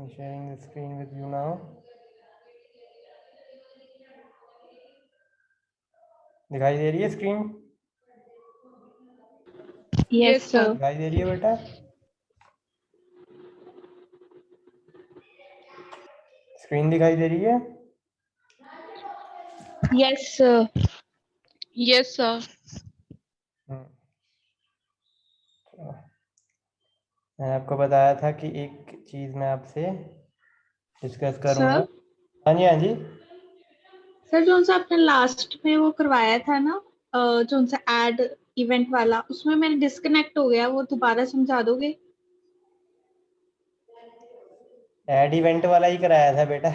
I'm sharing the screen with you now. दिखाई दे रही है स्क्रीन? Yes, sir. दिखाई दे रही है बेटा? स्क्रीन दिखाई दे रही है? Yes, sir. Yes, sir. मैंने आपको बताया था कि एक चीज़ मैं आपसे डिस्कस करूँगा। सर हाँ जी, हाँ जी। सर जो सा आपने लास्ट में वो करवाया था ना, जो सा एड इवेंट वाला, उसमें मैंने डिस्कनेक्ट हो गया, वो दोबारा समझा दोगे? ऐड इवेंट वाला ही कराया था बेटा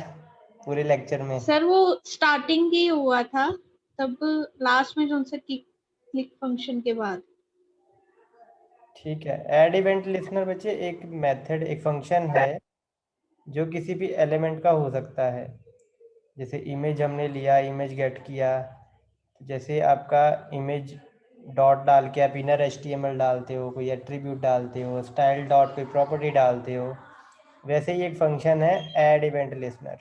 पूरे लेक्चर में। सर वो स्टार्टिंग ही हुआ था, तब लास्ट में जो सा क्लिक फंक्शन के बाद। ठीक है, ऐड इवेंट लिसनर बच्चे एक मेथड, एक फंक्शन है जो किसी भी एलिमेंट का हो सकता है। जैसे इमेज हमने लिया, इमेज गेट किया, जैसे आपका इमेज डॉट डाल के आप इनर HTML डालते हो, कोई एट्रीब्यूट डालते हो, स्टाइल डॉट कोई प्रॉपर्टी डालते हो, वैसे ही एक फंक्शन है ऐड इवेंट लिसनर।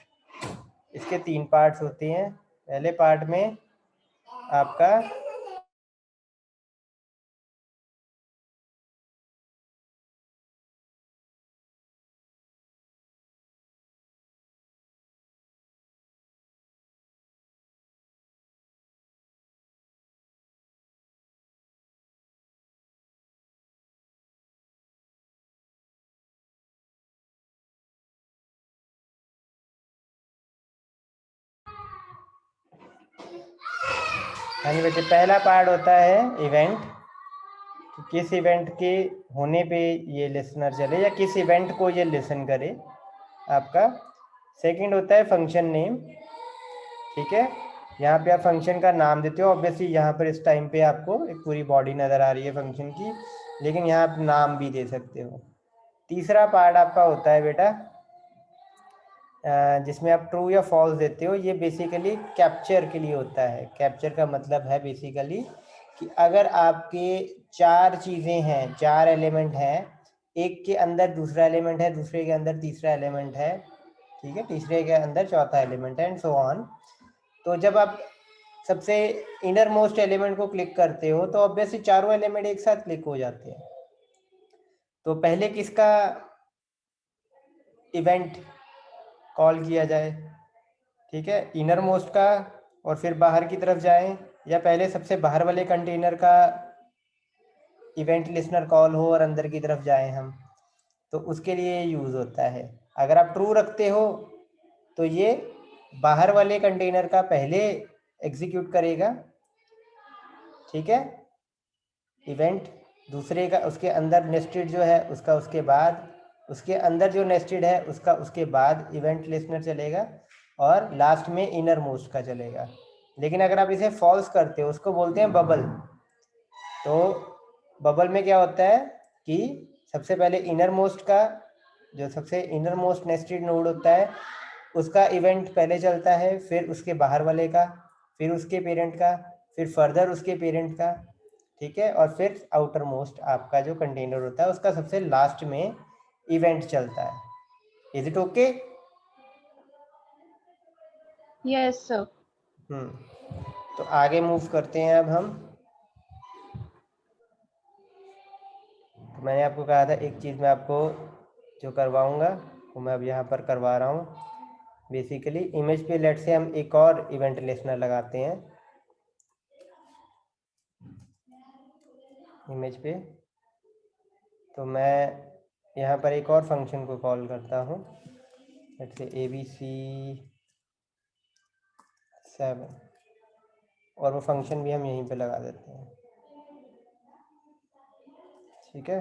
इसके 3 पार्ट्स होते हैं। पहले पार्ट में आपका हाँ जी बच्चे, पहला पार्ट होता है इवेंट, कि किस इवेंट के होने पे ये लिसनर चले या किस इवेंट को ये लिसन करे आपका। सेकंड होता है फंक्शन नेम। ठीक है, यहाँ पे आप फंक्शन का नाम देते हो। ऑब्वियसली यहाँ पर इस टाइम पे आपको एक पूरी बॉडी नज़र आ रही है फंक्शन की, लेकिन यहाँ आप नाम भी दे सकते हो। तीसरा पार्ट आपका होता है बेटा जिसमें आप ट्रू या फॉल्स देते हो। ये बेसिकली कैप्चर के लिए होता है। कैप्चर का मतलब है बेसिकली कि अगर आपके 4 चीज़ें हैं, 4 एलिमेंट हैं, एक के अंदर दूसरा एलिमेंट है, दूसरे के अंदर तीसरा एलिमेंट है, ठीक है, तीसरे के अंदर चौथा एलिमेंट है, एंड सो ऑन। तो जब आप सबसे इनर मोस्ट एलिमेंट को क्लिक करते हो तो ऑब्वियसली चारों एलिमेंट एक साथ क्लिक हो जाते हैं। तो पहले किसका इवेंट कॉल किया जाए? ठीक है, इनर मोस्ट का और फिर बाहर की तरफ जाएं, या पहले सबसे बाहर वाले कंटेनर का इवेंट लिसनर कॉल हो और अंदर की तरफ जाएं हम? तो उसके लिए यूज़ होता है। अगर आप ट्रू रखते हो तो ये बाहर वाले कंटेनर का पहले एग्जीक्यूट करेगा, ठीक है, इवेंट दूसरे का, उसके अंदर नेस्टेड जो है उसका उसके बाद, उसके अंदर जो नेस्टेड है उसका उसके बाद इवेंट लिसनर चलेगा, और लास्ट में इनर मोस्ट का चलेगा। लेकिन अगर आप इसे फॉल्स करते हो, उसको बोलते हैं बबल। तो बबल में क्या होता है कि सबसे पहले इनर मोस्ट का, जो सबसे इनर मोस्ट नेस्टेड नोड होता है, उसका इवेंट पहले चलता है, फिर उसके बाहर वाले का, फिर उसके पेरेंट का, फिर फर्दर उसके पेरेंट का, ठीक है, और फिर आउटर मोस्ट आपका जो कंटेनर होता है उसका सबसे लास्ट में इवेंट चलता है। Is it okay? Yes sir. तो आगे मूव करते हैं अब हम। तो मैंने आपको कहा था एक चीज़ मैं आपको जो करवाऊंगा वो मैं अब यहाँ पर करवा रहा हूँ। बेसिकली इमेज पे लेट से हम एक और इवेंट लिसनर लगाते हैं इमेज पे। तो मैं यहाँ पर एक और फंक्शन को कॉल करता हूँ, लेट से ABC7, और वो फंक्शन भी हम यहीं पे लगा देते हैं। ठीक है,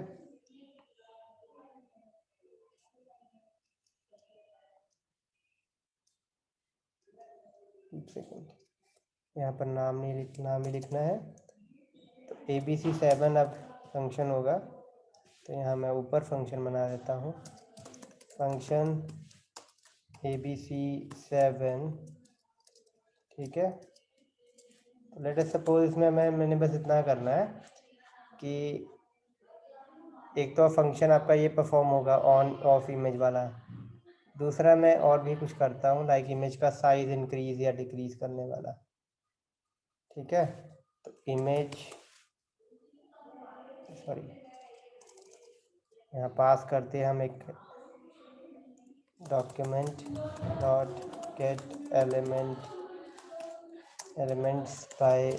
एक सेकेंड, यहाँ पर नाम ही लिखना है। तो ABC7 अब फंक्शन होगा, तो यहाँ मैं ऊपर फंक्शन बना देता हूँ, फंक्शन ABC7। ठीक है, तो लेट अस सपोज इसमें मैंने बस इतना करना है कि एक तो फंक्शन आपका ये परफॉर्म होगा ऑन ऑफ इमेज वाला, दूसरा मैं और भी कुछ करता हूँ, लाइक इमेज का साइज इंक्रीज या डिक्रीज करने वाला। ठीक है, तो इमेज, सॉरी, यहाँ पास करते हैं हम एक document dot get elements by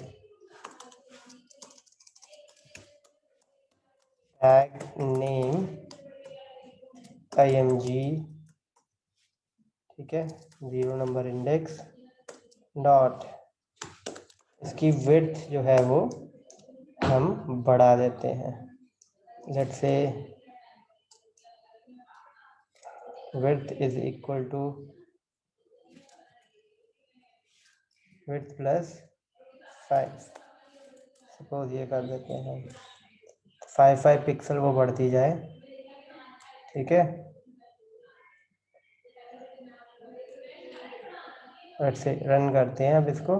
tag name img, ठीक है, 0 नंबर इंडेक्स डॉट, इसकी विड्थ जो है वो हम बढ़ा देते हैं। Let's say width is equal to width plus 5, suppose ये कर देते हैं 5 पिक्सल, वो बढ़ती जाए। ठीक है, लेट्स से रन करते हैं अब इसको।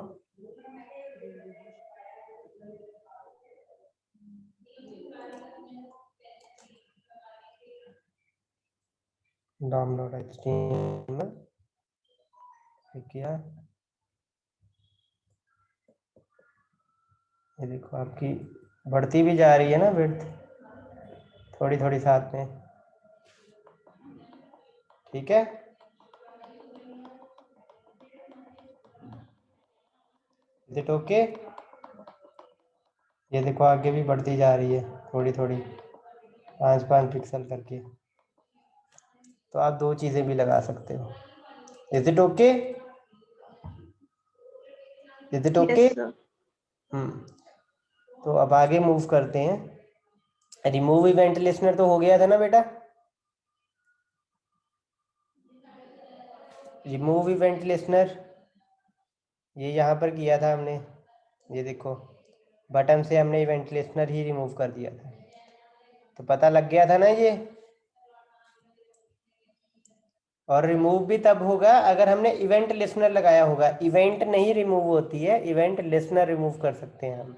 डाउनलोड HTML किया, ये देखो आपकी बढ़ती भी जा रही है ना विड्थ, थोड़ी थोड़ी साथ में। ठीक है, इज इट ओके? ये देखो आगे भी बढ़ती जा रही है थोड़ी थोड़ी, 5 पिक्सल करके। तो आप दो चीज़ें भी लगा सकते हो। Is it okay? Is it okay? Yes sir. तो अब आगे मूव करते हैं। रिमूव इवेंट लिस्टनर तो हो गया था ना बेटा? रिमूव इवेंट लिस्टनर ये यहाँ पर किया था हमने, ये देखो बटन से हमने इवेंट लिस्टनर ही रिमूव कर दिया था, तो पता लग गया था ना ये। और रिमूव भी तब होगा अगर हमने इवेंट लिस्टनर लगाया होगा। इवेंट नहीं रिमूव होती है, इवेंट लिस्टनर रिमूव कर सकते हैं हम।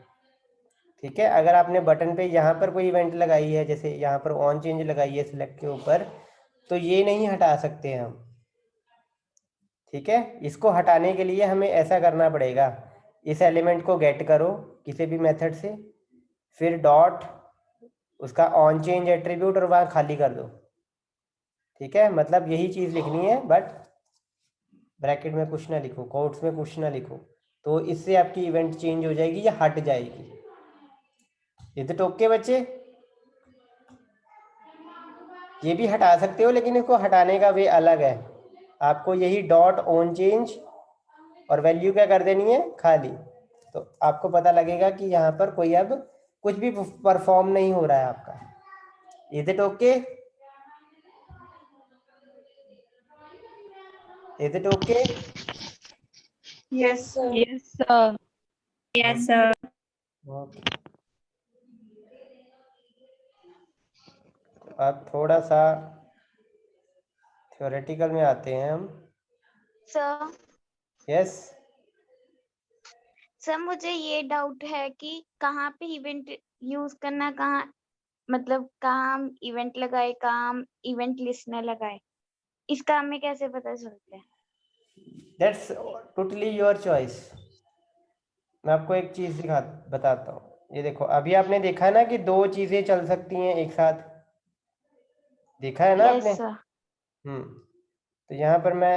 ठीक है, अगर आपने बटन पे यहाँ पर कोई इवेंट लगाई है, जैसे यहाँ पर ऑन चेंज लगाई है सिलेक्ट के ऊपर, तो ये नहीं हटा सकते हम। ठीक है, इसको हटाने के लिए हमें ऐसा करना पड़ेगा, इस एलिमेंट को गेट करो किसी भी मेथड से, फिर डॉट उसका ऑन चेंज एट्रीब्यूट और वहाँ खाली कर दो। ठीक है, मतलब यही चीज़ लिखनी है, बट ब्रैकेट में कुछ ना लिखो, कोट्स में कुछ ना लिखो, तो इससे आपकी इवेंट चेंज हो जाएगी या हट जाएगी। इज इट ओके बच्चे? ये भी हटा सकते हो, लेकिन इसको हटाने का वे अलग है। आपको यही डॉट ऑन चेंज और वैल्यू क्या कर देनी है, खाली। तो आपको पता लगेगा कि यहाँ पर कोई अब कुछ भी परफॉर्म नहीं हो रहा है आपका। Is it okay? Is it okay? Yes sir. Yes, sir. Yes, sir. Okay, अब थोड़ा सा थ्योरेटिकल में आते हैं हम। सर यस, सर मुझे ये डाउट है कि कहाँ पे इवेंट यूज करना, कहाँ मतलब कहाँ हम इवेंट लगाए, कहाँ हम इवेंट लिस्टनर लगाए, इसका हमें कैसे पता चलता है? That's totally your choice. मैं आपको एक चीज़ बताता हूँ। ये देखो, अभी आपने देखा ना कि दो चीज़ें चल सकती हैं एक साथ, देखा है ना आपने? Yes sir. तो यहाँ पर मैं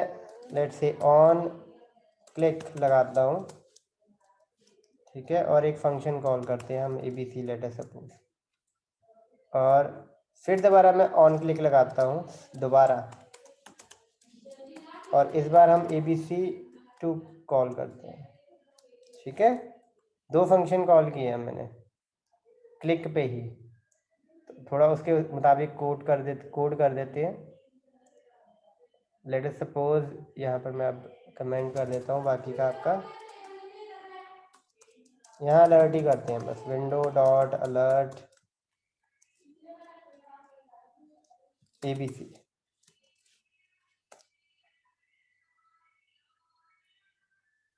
लेट्स से ऑन क्लिक लगाता हूँ। ठीक है, और एक फंक्शन कॉल करते हैं हम ABC लेट अस सपोज, और फिर दोबारा मैं ऑन क्लिक लगाता हूँ दोबारा, और इस बार हम ABC2 कॉल करते हैं। ठीक है, दो फंक्शन कॉल किए हैं मैंने क्लिक पे ही, तो थोड़ा उसके मुताबिक कोड कर देते हैं। लेट अस सपोज यहाँ पर मैं अब कमेंट कर देता हूँ बाकी का आपका, यहाँ अलर्ट ही करते हैं बस, विंडो डॉट अलर्ट ABC।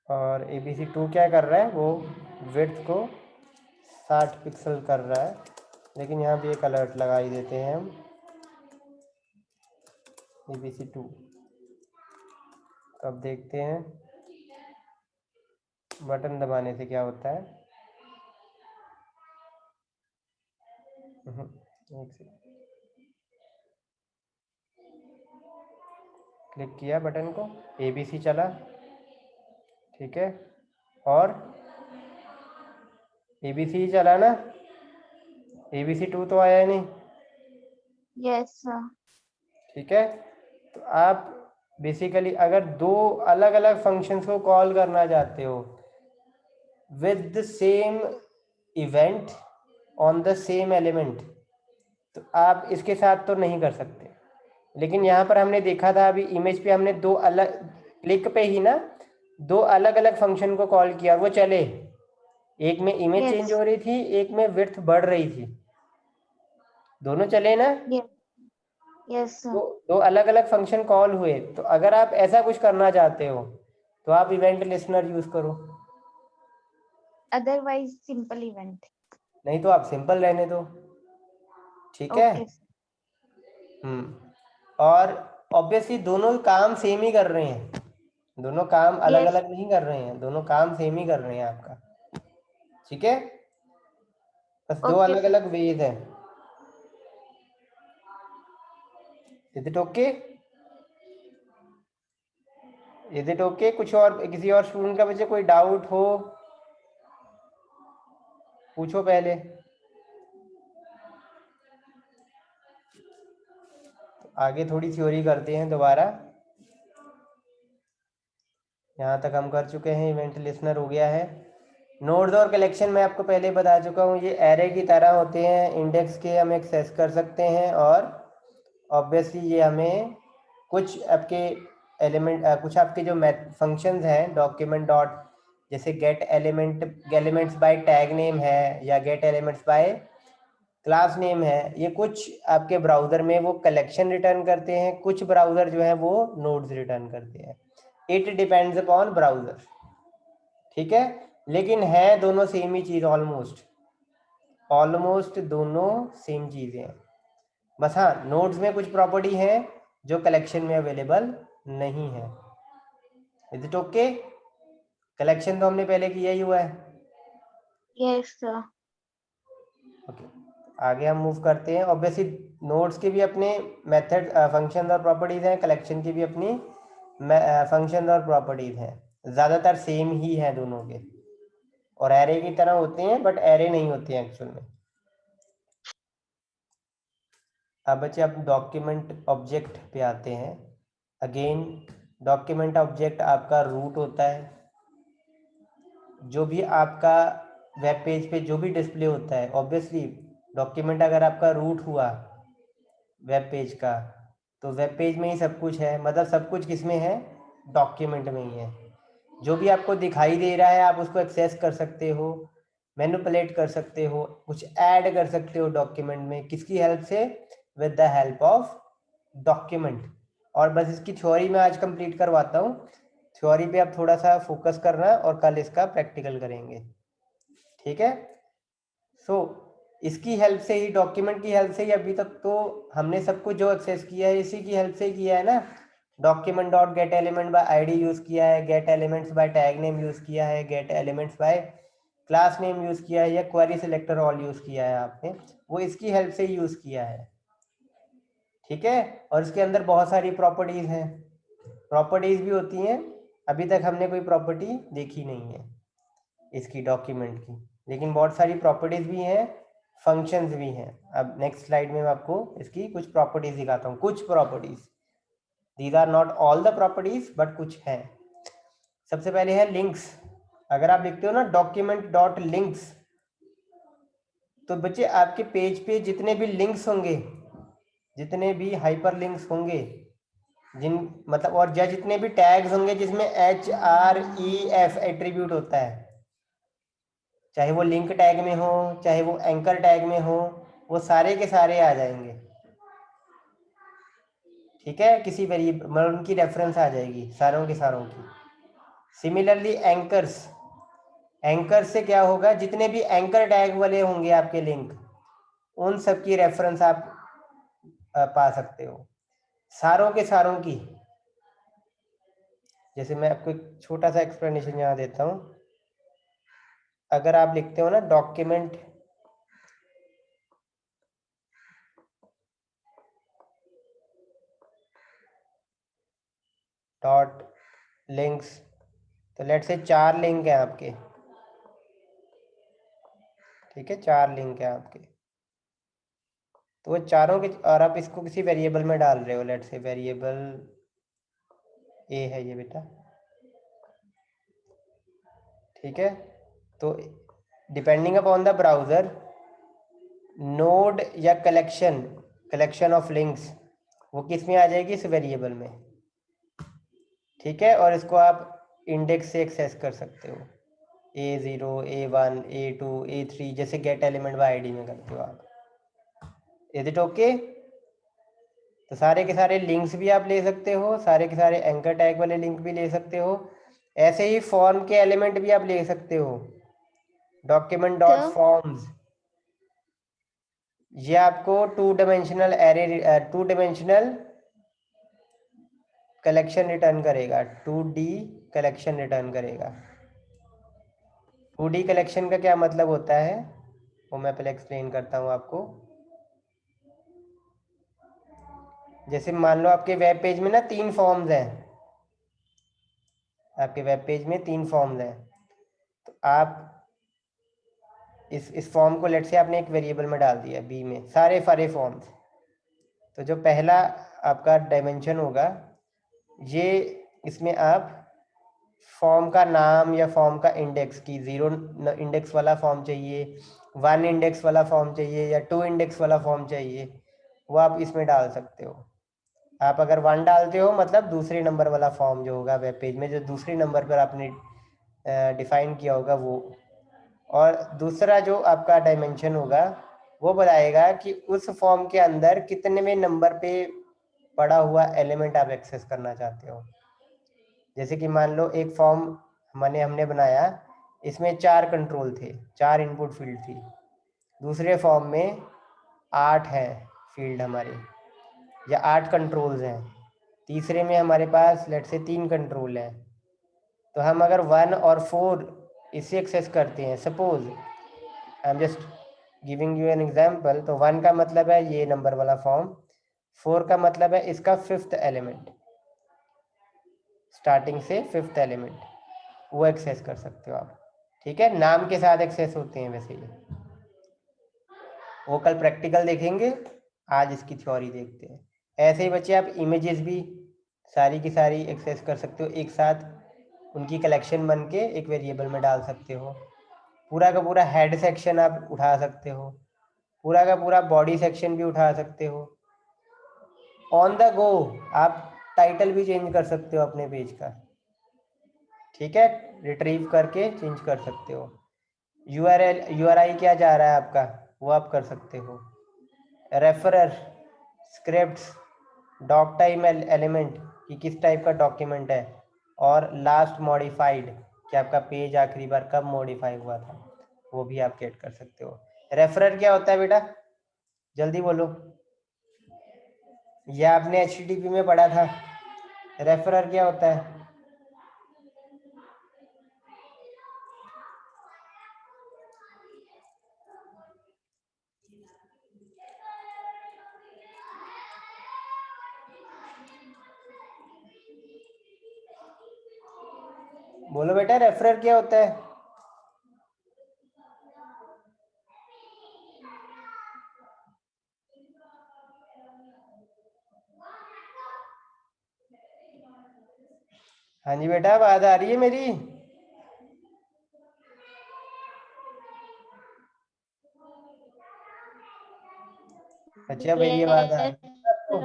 और ABC2 क्या कर रहा है, वो विड्थ को 60 पिक्सल कर रहा है, लेकिन यहाँ भी एक अलर्ट लगा ही देते हैं हम ABC2। तो अब देखते हैं बटन दबाने से क्या होता है। एक सेकंड, क्लिक किया बटन को, ABC चला, ठीक है, और ABC चला ना, ABC2 तो आया नहीं, यस सर। ठीक है। तो आप बेसिकली अगर दो अलग अलग फंक्शंस को कॉल करना चाहते हो with the same event on the same element, तो आप इसके साथ तो नहीं कर सकते। लेकिन यहाँ पर हमने देखा था अभी इमेज पे, हमने दो अलग क्लिक पे ही ना दो अलग अलग फंक्शन को कॉल किया, वो चले, एक में इमेज चेंज हो रही थी, एक में विड्थ बढ़ रही थी, दोनों चले ना। यस तो सर। दो अलग अलग फंक्शन कॉल हुए। तो अगर आप ऐसा कुछ करना चाहते हो तो आप इवेंट लिस्नर यूज करो, अदरवाइज सिंपल इवेंट। नहीं तो आप सिंपल रहने दो, ठीक है। ओके। और ऑब्वियसली दोनों काम सेम ही कर रहे हैं, दोनों काम अलग अलग नहीं कर रहे हैं, दोनों काम सेम ही कर रहे हैं आपका, ठीक है। बस दो ओके अलग सर। अलग वेज हैं। Is it okay? Is it okay? कुछ और किसी और स्टूडेंट का बच्चे कोई डाउट हो पूछो पहले। आगे थोड़ी थ्योरी करते हैं दोबारा। यहाँ तक हम कर चुके हैं, इवेंट लिस्नर हो गया है। नोड्स और कलेक्शन मैं आपको पहले बता चुका हूँ, ये एरे की तरह होते हैं, इंडेक्स के हम एक्सेस कर सकते हैं, और ऑब्वियसली ये हमें कुछ आपके एलिमेंट कुछ आपके जो फंक्शंस हैं डॉक्यूमेंट डॉट, जैसे gate elements by tag name है, या gate elements by class name है, ये कुछ आपके ब्राउज़र में वो कलेक्शन रिटर्न करते हैं, कुछ ब्राउज़र जो है वो नोड्स रिटर्न करते हैं। इट डिपेंड्स अपॉन ब्राउज़र, ठीक है। लेकिन है दोनों सेम ही चीज़, ऑलमोस्ट दोनों सेम चीज़ें हैं। बस हाँ, नोड्स में कुछ प्रॉपर्टी है जो कलेक्शन में अवेलेबल नहीं है। Is it okay? कलेक्शन तो हमने पहले किया ही हुआ है। Yes sir. ओके, आगे हम मूव करते हैं। ऑब्वियसली नोड्स के भी अपने मेथड फंक्शन और प्रॉपर्टीज हैं, कलेक्शन की भी अपनी फंक्शन और प्रॉपर्टीज हैं, ज़्यादातर सेम ही हैं दोनों के, और एरे की तरह होते हैं बट एरे नहीं होते हैं एक्चुअल में। अब बच्चे अब डॉक्यूमेंट ऑब्जेक्ट पे आते हैं। अगेन डॉक्यूमेंट ऑब्जेक्ट आपका रूट होता है, जो भी आपका वेब पेज पे जो भी डिस्प्ले होता है, ऑब्वियसली डॉक्यूमेंट अगर आपका रूट हुआ वेब पेज का, तो वेब पेज में ही सब कुछ है, मतलब सब कुछ किस में है? डॉक्यूमेंट में ही है। जो भी आपको दिखाई दे रहा है आप उसको एक्सेस कर सकते हो, मैनिपुलेट कर सकते हो, कुछ ऐड कर सकते हो डॉक्यूमेंट में, किसकी हेल्प से? With the help of document. और बस इसकी थ्योरी मैं आज कंप्लीट करवाता हूँ, थ्योरी पे आप थोड़ा सा फोकस करना और कल इसका प्रैक्टिकल करेंगे, ठीक है। सो इसकी हेल्प से ही, डॉक्यूमेंट की हेल्प से ही अभी तक तो हमने सब कुछ जो एक्सेस किया है इसी की हेल्प से किया है ना। Document dot gate element by ID use किया है, gate elements by tag name use किया है, gate elements by class name use किया है, या क्वेरी सिलेक्टर ऑल यूज किया है आपने, वो इसकी हेल्प से यूज किया है, ठीक है। और इसके अंदर बहुत सारी प्रॉपर्टीज हैं, प्रॉपर्टीज भी होती हैं, अभी तक हमने कोई प्रॉपर्टी देखी नहीं है इसकी डॉक्यूमेंट की, लेकिन बहुत सारी प्रॉपर्टीज भी हैं, फंक्शंस भी हैं। अब नेक्स्ट स्लाइड में मैं आपको इसकी कुछ प्रॉपर्टीज दिखाता हूँ, कुछ properties, these are not all the properties but कुछ हैं। सबसे पहले है लिंक्स। अगर आप लिखते हो ना डॉक्यूमेंट डॉट लिंक्स, तो बच्चे आपके पेज पे जितने भी लिंक्स होंगे, जितने भी हाइपर लिंक्स होंगे, जिन मतलब और या जितने भी टैग्स होंगे जिसमें HREF एट्रीब्यूट होता है, चाहे वो लिंक टैग में हो चाहे वो एंकर टैग में हो, वो सारे के सारे आ जाएंगे, ठीक है। किसी वेरिएबल मतलब उनकी रेफरेंस आ जाएगी सारों के सारों की। सिमिलरली एंकर्स, एंकर से क्या होगा? जितने भी एंकर टैग वाले होंगे आपके लिंक, उन सब की रेफरेंस आप पा सकते हो, सारों के सारों की। जैसे मैं आपको एक छोटा सा एक्सप्लेनेशन यहाँ देता हूँ। अगर आप लिखते हो ना डॉक्यूमेंट डॉट लिंक्स, तो लेट से 4 लिंक हैं आपके, ठीक है, 4 लिंक हैं आपके, तो वो चारों के, और आप इसको किसी वेरिएबल में डाल रहे हो, लेट से वेरिएबल ए है ये बेटा, ठीक है। तो depending upon the browser, node या कलेक्शन ऑफ लिंक्स वो किस में आ जाएगी, इस वेरिएबल में, ठीक है। और इसको आप इंडेक्स से एक्सेस कर सकते हो, A0, A1, A2, A3, जैसे गेट एलिमेंट बाय आईडी में करते हो आप। Is it okay? तो सारे के सारे लिंक्स भी आप ले सकते हो, सारे के सारे एंकर टैग वाले लिंक भी ले सकते हो, ऐसे ही फॉर्म के एलिमेंट भी आप ले सकते हो, डॉक्यूमेंट डॉट तो फॉर्म्स। ये आपको 2 dimensional array, 2 dimensional collection return करेगा, 2D कलेक्शन रिटर्न करेगा। 2D कलेक्शन का क्या मतलब होता है वो मैं पहले एक्सप्लेन करता हूँ आपको। जैसे मान लो आपके वेब पेज में ना 3 फॉर्म्स हैं, आपके वेब पेज में 3 फॉर्म्स हैं, तो आप इस फॉर्म को लेट से आपने एक वेरिएबल में डाल दिया बी में, सारे फॉर्म्स। तो जो पहला आपका डायमेंशन होगा, ये इसमें आप फॉर्म का नाम या फॉर्म का इंडेक्स की 0 इंडेक्स वाला फॉर्म चाहिए, 1 इंडेक्स वाला फॉर्म चाहिए, या 2 इंडेक्स वाला फॉर्म चाहिए, वो आप इसमें डाल सकते हो। आप अगर 1 डालते हो मतलब दूसरे नंबर वाला फॉर्म जो होगा वेब पेज में, जो दूसरे नंबर पर आपने डिफाइन किया होगा वो, और दूसरा जो आपका डायमेंशन होगा वो बताएगा कि उस फॉर्म के अंदर कितने नंबर पे पड़ा हुआ एलिमेंट आप एक्सेस करना चाहते हो। जैसे कि मान लो एक फॉर्म हमने बनाया, इसमें 4 कंट्रोल थे, 4 इनपुट फील्ड थी, दूसरे फॉर्म में 8 है फील्ड हमारे, या 8 कंट्रोल्स हैं, तीसरे में हमारे पास लेट से 3 कंट्रोल हैं। तो हम अगर 1 और 4 इसे एक्सेस करते हैं, suppose I am just giving you an example, तो 1 का मतलब है ये नंबर वाला फॉर्म, 4 का मतलब है इसका 5th एलिमेंट, स्टार्टिंग से 5th एलिमेंट, वो एक्सेस कर सकते हो आप, ठीक है। नाम के साथ एक्सेस होते हैं वैसे ये, वो कल प्रैक्टिकल देखेंगे, आज इसकी थ्योरी देखते हैं। ऐसे ही बच्चे आप इमेजेस भी सारी की सारी एक्सेस कर सकते हो एक साथ, उनकी कलेक्शन बन के एक वेरिएबल में डाल सकते हो। पूरा का पूरा हेड सेक्शन आप उठा सकते हो, पूरा का पूरा बॉडी सेक्शन भी उठा सकते हो। ऑन द गो आप टाइटल भी चेंज कर सकते हो अपने पेज का, ठीक है, रिट्रीव करके चेंज कर सकते हो। URI क्या जा रहा है आपका, वो आप कर सकते हो। Referrer, scripts, doctype element कि किस टाइप का डॉक्यूमेंट है, और लास्ट मॉडिफाइड कि आपका पेज आखिरी बार कब मॉडिफाई हुआ था, वो भी आप ऐड कर सकते हो। रेफरर क्या होता है बेटा, जल्दी बोलो, ये आपने HTTP में पढ़ा था। रेफरर क्या होता है? बोलो बेटा, रेफरर क्या होता है? हाँ जी बेटा, आवाज आ रही है मेरी? अच्छा, मेरी आवाज आ रही है आपको?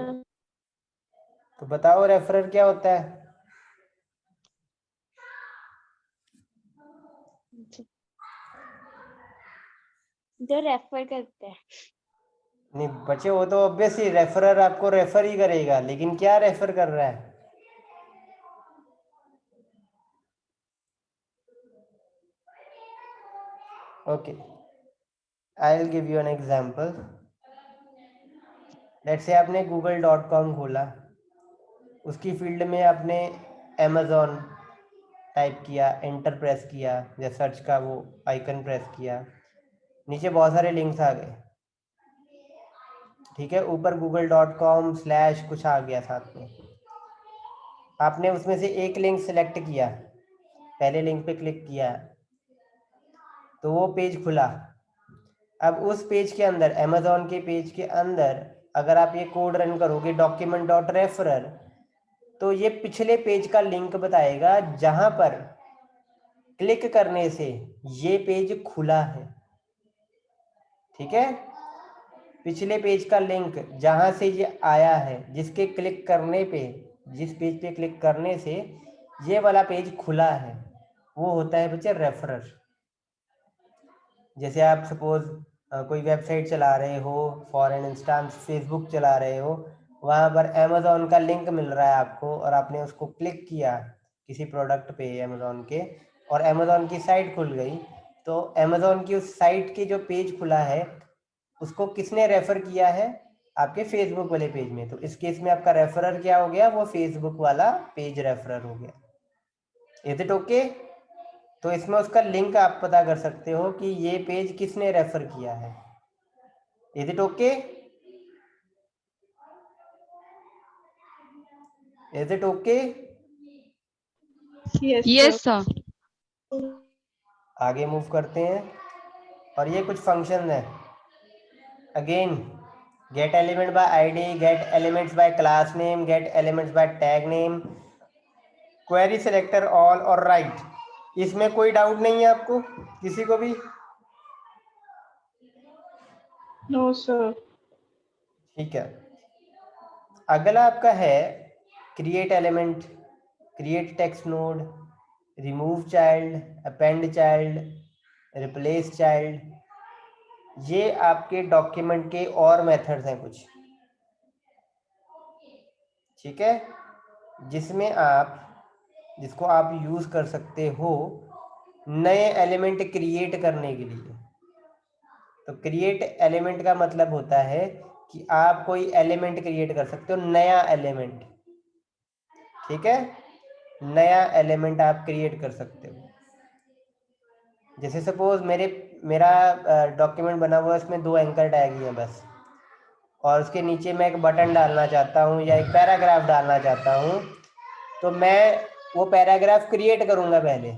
तो बताओ रेफरर क्या होता है? जो रेफर करते हैं। नहीं बच्चे, वो तो ऑब्वियसली रेफरर आपको रेफर ही करेगा, लेकिन क्या रेफर कर रहा है? Okay, I will give you an example. Let's say आपने google.com खोला, उसकी फील्ड में आपने Amazon टाइप किया, एंटर प्रेस किया या सर्च का वो आइकन प्रेस किया, नीचे बहुत सारे लिंक्स आ गए, ठीक है। ऊपर google.com/ कुछ आ गया साथ में, आपने उसमें से एक लिंक सेलेक्ट किया, पहले लिंक पे क्लिक किया तो वो पेज खुला। अब उस पेज के अंदर, अमेजोन के पेज के अंदर अगर आप ये कोड रन करोगे document.referrer, तो ये पिछले पेज का लिंक बताएगा जहां पर क्लिक करने से ये पेज खुला है, ठीक है। पिछले पेज का लिंक जहां से ये आया है, जिसके क्लिक करने पे, जिस पेज पे क्लिक करने से ये वाला पेज खुला है, वो होता है बच्चे रेफरर। जैसे आप सपोज कोई वेबसाइट चला रहे हो, फॉर एन इंस्टांस फेसबुक चला रहे हो, वहाँ पर अमेजोन का लिंक मिल रहा है आपको और आपने उसको क्लिक किया किसी प्रोडक्ट पे अमेजोन के, और अमेजोन की साइट खुल गई, तो अमेजोन की उस साइट की जो पेज खुला है उसको किसने रेफर किया है? आपके फेसबुक वाले पेज में। तो इस केस में आपका रेफरर क्या हो गया? वो फेसबुक वाला पेज रेफरर हो गया। Is it okay? तो इसमें उसका लिंक आप पता कर सकते हो कि ये पेज किसने रेफर किया है। Is it okay? Is it okay? Yes, sir. आगे मूव करते हैं, और ये कुछ फंक्शन है। Again, get element by ID, get elements by class name, get elements by tag name, query selector all और राइट। इसमें कोई डाउट नहीं है आपको किसी को भी? No sir. ठीक है। अगला आपका है create element, create text node, remove child, append child, replace child. ये आपके डॉक्यूमेंट के और मेथड्स हैं कुछ, ठीक है, जिसको आप यूज कर सकते हो नए एलिमेंट क्रिएट करने के लिए। तो क्रिएट एलिमेंट का मतलब होता है कि आप कोई एलिमेंट क्रिएट कर सकते हो, नया एलिमेंट, ठीक है। नया एलिमेंट आप क्रिएट कर सकते हो। जैसे सपोज मेरा डॉक्यूमेंट बना हुआ है, उसमें 2 एंकर टैग ही हैं बस, और उसके नीचे मैं एक बटन डालना चाहता हूँ या एक पैराग्राफ डालना चाहता हूँ, तो मैं वो पैराग्राफ क्रिएट करूँगा पहले,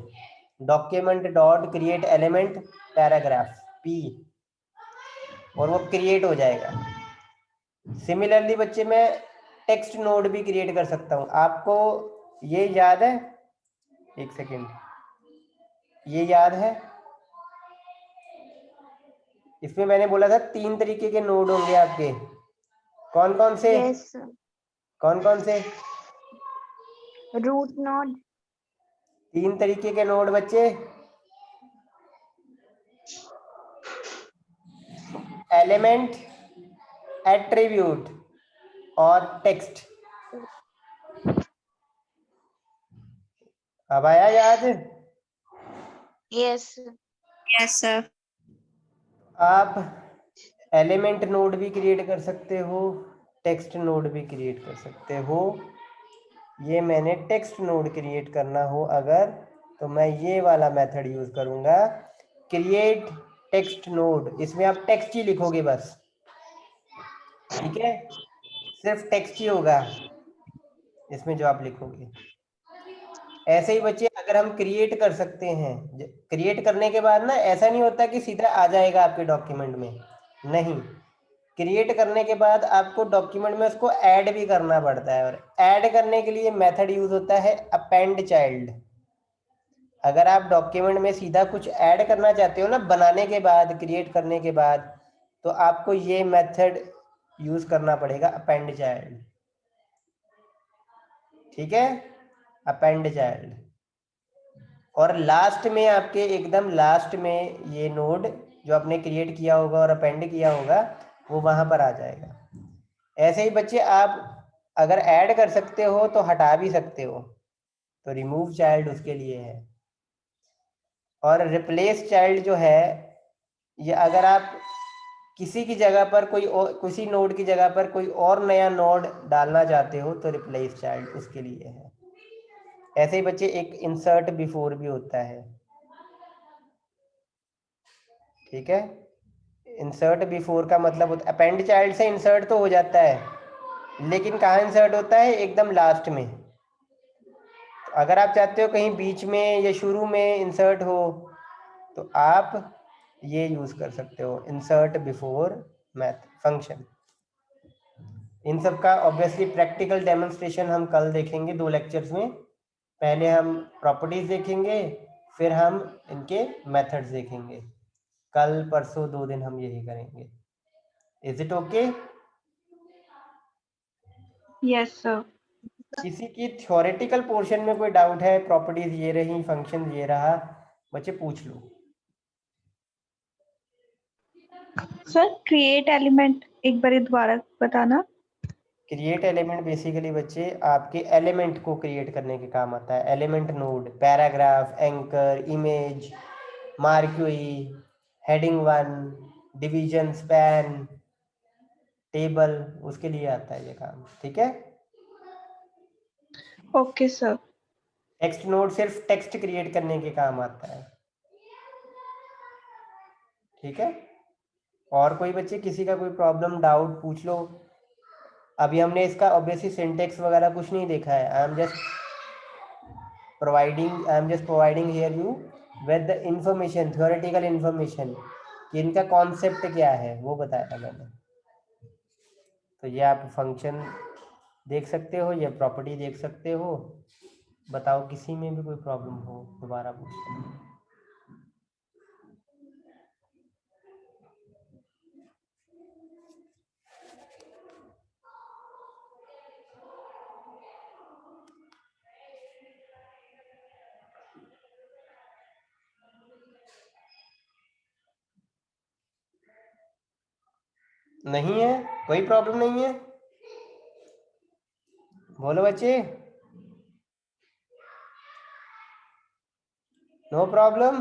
document.create element पैराग्राफ P, और वो क्रिएट हो जाएगा। सिमिलरली बच्चे, मैं टेक्स्ट नोड भी क्रिएट कर सकता हूँ। आपको ये याद है? एक सेकेंड, ये याद है? इसमें मैंने बोला था 3 तरीके के नोड होंगे आपके। कौन कौन से? यस कौन कौन से? रूट नोड, 3 तरीके के नोड बच्चे, एलिमेंट, एट्रीब्यूट और टेक्स्ट। अब आया याद? Yes sir. आप एलिमेंट नोड भी क्रिएट कर सकते हो, टेक्स्ट नोड भी क्रिएट कर सकते हो। ये मैंने टेक्स्ट नोड क्रिएट करना हो अगर, तो मैं ये वाला मेथड यूज करूंगा, क्रिएट टेक्स्ट नोड। इसमें आप टेक्स्ट ही लिखोगे बस, ठीक है, सिर्फ टेक्स्ट ही होगा इसमें जो आप लिखोगे। ऐसे ही बच्चे, अगर हम क्रिएट कर सकते हैं, क्रिएट करने के बाद ना ऐसा नहीं होता कि सीधा आ जाएगा आपके डॉक्यूमेंट में, नहीं, क्रिएट करने के बाद आपको डॉक्यूमेंट में उसको ऐड भी करना पड़ता है, और ऐड करने के लिए मेथड यूज होता है अपेंड चाइल्ड। अगर आप डॉक्यूमेंट में सीधा कुछ ऐड करना चाहते हो ना, बनाने के बाद, क्रिएट करने के बाद, तो आपको ये मेथड यूज करना पड़ेगा, अपेंड चाइल्ड, ठीक है, अपेंड चाइल्ड। और लास्ट में, आपके एकदम लास्ट में, ये नोड जो आपने क्रिएट किया होगा और अपेंड किया होगा वो वहां पर आ जाएगा। ऐसे ही बच्चे, आप अगर ऐड कर सकते हो तो हटा भी सकते हो, तो रिमूव चाइल्ड उसके लिए है। और रिप्लेस चाइल्ड जो है, ये अगर आप किसी की जगह पर किसी नोड की जगह पर कोई और नया नोड डालना चाहते हो, तो रिप्लेस चाइल्ड उसके लिए है। ऐसे ही बच्चे एक इंसर्ट बिफोर भी होता है, ठीक है। इंसर्ट बिफोर का मतलब होता है अपेंड चाइल्ड से इंसर्ट तो हो जाता है, लेकिन कहाँ इंसर्ट होता है, एकदम लास्ट में। अगर आप चाहते हो कहीं बीच में या शुरू में इंसर्ट हो तो आप ये यूज कर सकते हो, इंसर्ट बिफोर मैथ फंक्शन। इन सब का ऑब्वियसली प्रैक्टिकल डेमोन्स्ट्रेशन हम कल देखेंगे 2 लेक्चर्स में। पहले हम प्रॉपर्टीज देखेंगे, फिर हम इनके मेथड्स देखेंगे। कल परसों 2 दिन हम यही करेंगे। Is it okay? Yes sir. किसी की थ्योरेटिकल पोर्शन में कोई डाउट है, प्रॉपर्टीज ये रही, फंक्शन ये रहा, बच्चे पूछ लो। सर क्रिएट एलिमेंट एक बार दोबारा बताना। क्रिएट एलिमेंट बेसिकली बच्चे आपके एलिमेंट को क्रिएट करने के काम आता है। Element node, paragraph, anchor, image, marquee, heading 1, division, span, table, उसके लिए आता है ये काम, ठीक है। Okay sir. टेक्स्ट नोड सिर्फ टेक्स्ट क्रिएट करने के काम आता है, ठीक है। और कोई बच्चे किसी का कोई प्रॉब्लम डाउट पूछ लो। अभी हमने इसका ऑब्वियसली सिंटेक्स वगैरह कुछ नहीं देखा है। I am just providing here you with the information, theoretical information कि इनका कॉन्सेप्ट क्या है वो बताया मैंने। तो ये आप फंक्शन देख सकते हो, ये प्रॉपर्टी देख सकते हो। बताओ किसी में भी कोई प्रॉब्लम हो दोबारा पूछो। नहीं है, कोई प्रॉब्लम नहीं है, बोलो बच्चे। No problem?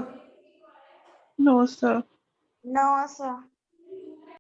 No sir. No, sir.